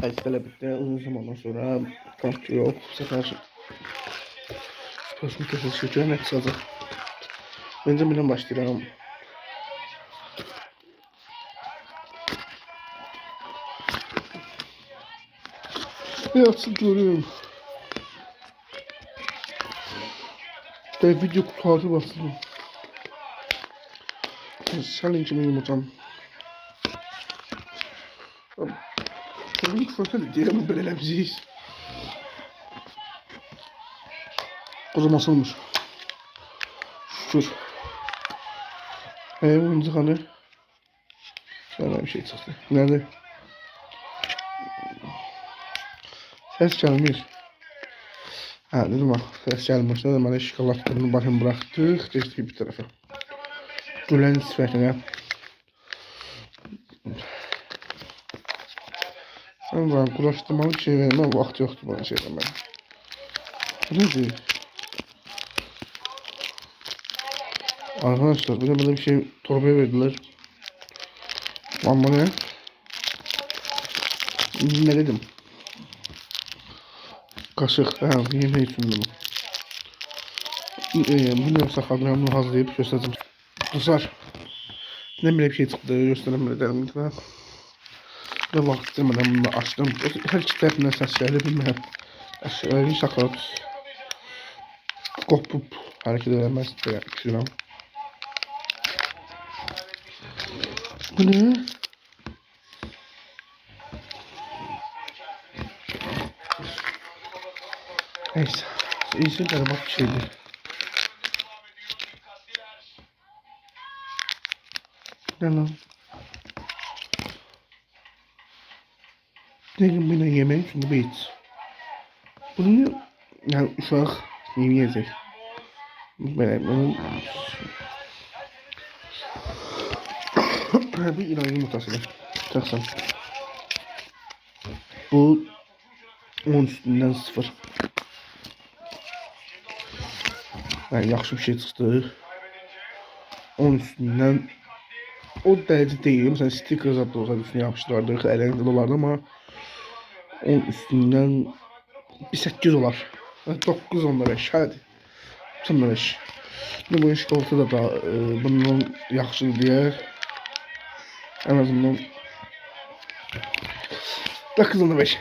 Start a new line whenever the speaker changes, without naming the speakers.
Testlerle birlikte uzun zamandan sonra kart yok. Bu sefer Spos'un kesişi gören hepsi hazır. Bence bilen başlayalım. Yatsın görüyorum. De video kutu bastım. Challenge'ımı yumurtam. Tabii ki fakat diyelim belirlemeyeceğiz. Kocaman olmuş. Şükür. Oyuncu hani. Şöyle bir şey çıktı. Nerede? Ses gelmiyor. Ha dedim bak ses gelmiş. Ne zaman şokolatlarını bakın bıraktık. Geçtik bir tarafa. Gülen sifetine. Sen bana kuraştırmalı bir şey vermem. Vakti yoktu bana şey vermem. Bu nedir? Arkadaşlar bir de böyle bir şey torbaya verdiler. Lan bu ne? Ne dedim? Kaşık. Ha yemeği sundu bu. Bilmiyorsa kadranımı hazırlayıp göstereceğim. Kızlar. Ne bile bir şey çıktı gösteremem dedim. Ve vakit demeden bunu açtım. Her iki tarafından ses geldi bilmem. Aşağıya şakalat. Kopup hareket edemez diye düşünüyorum. Bu ne? Neyse. İyisi galiba bir şeydi. Ne lan? Dedim bana yemeği şimdi beyt. Bunu yani uşak yemeyecek. Bunun bir ilan yumurtasıdır. Taksam. Bu 10 üstünden 0. Yani yaxşı bir şey çıxdı. 10 üstündən o dərəcə deyil. Məsələn, sticker zad olsa üstünə yapışdırardıq, əlində dolardı amma 10 üstündən bir 8 olar. 9 onda 5, hadi. Sonra 5. Şimdi bu işkolta da bundan yaxşı deyə en azından 9 onda 5.